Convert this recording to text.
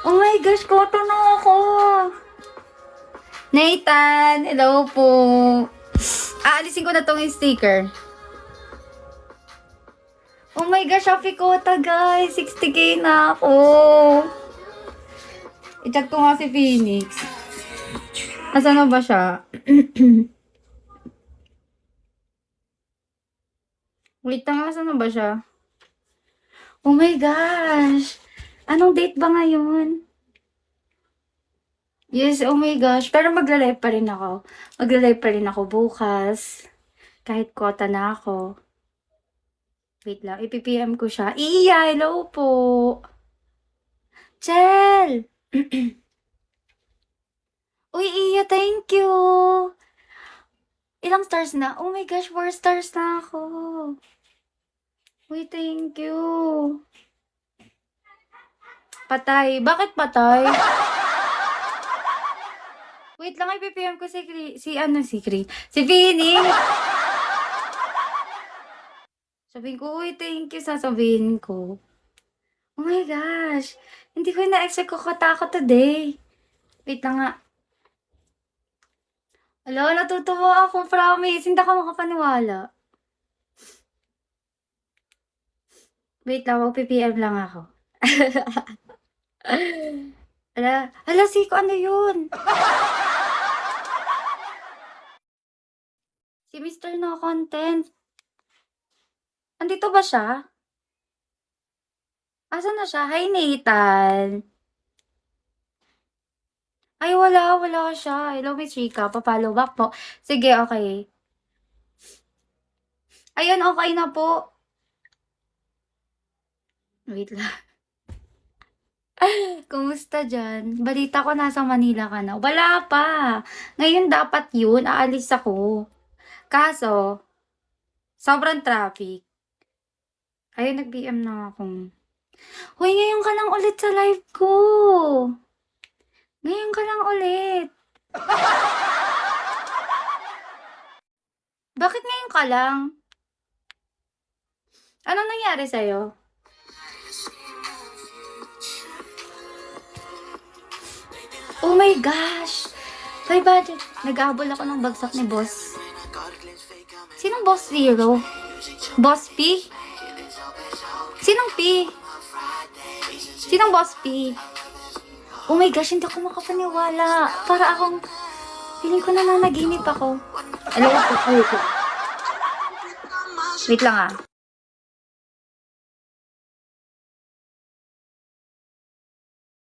Oh my gosh, koto na ako. Nathan, hello po. Aalisin ko na tong sticker. Oh my gosh, Shopee Kota guys. 60k na ako. I-chat ko nga si Phoenix. Nasaan na ba siya? Wait lang, nasaan na ba siya? Oh my gosh. Anong date ba ngayon? Yes, oh my gosh. Pero magla-live pa rin ako. Magla-live pa rin ako bukas. Kahit kota na ako. Wait lang, ipipm ko siya. Iya, hello po. Chel! Uy, Iya, thank you. Ilang stars na? Oh my gosh, 4 stars na ako. Uy, thank you. Patay. Bakit patay? Wait lang, ipipm ko si Phoenix. Sabihin ko, uy, thank you, sasabihin ko. Oh my gosh. Hindi ko na-expect ko katako today. Wait lang nga. Hala, natutuwa ako, promise. Hindi ako makapaniwala. Wait lang, mag-PPM lang ako. Hala, Siko, ano yun? Si Mr. No Content. Andito ba siya? Asan na siya? Hi, Nathan. Ay, wala siya. Hello, Miss Rika. Pa-follow back po. Sige, okay. Ayun, okay na po. Wait lang. Kumusta dyan? Balita ko nasa Manila ka na. Wala pa. Ngayon dapat yun. Aalis ako. Kaso, sobrang traffic. Ayun, nag-BM na akong. Hoy, ngayon ka lang ulit sa live ko. Ngayon ka lang ulit. Bakit ngayon ka lang? Anong nangyari sa'yo? Oh my gosh! 500. Nag-aabol ako ng bagsak ni boss. Sinong boss zero? Boss P? Sinong P? Sinong boss P? Oh my gosh, hindi ako makapaniwala. Para akong, feeling ko nananaginip ako. Hello po. Wait lang ah.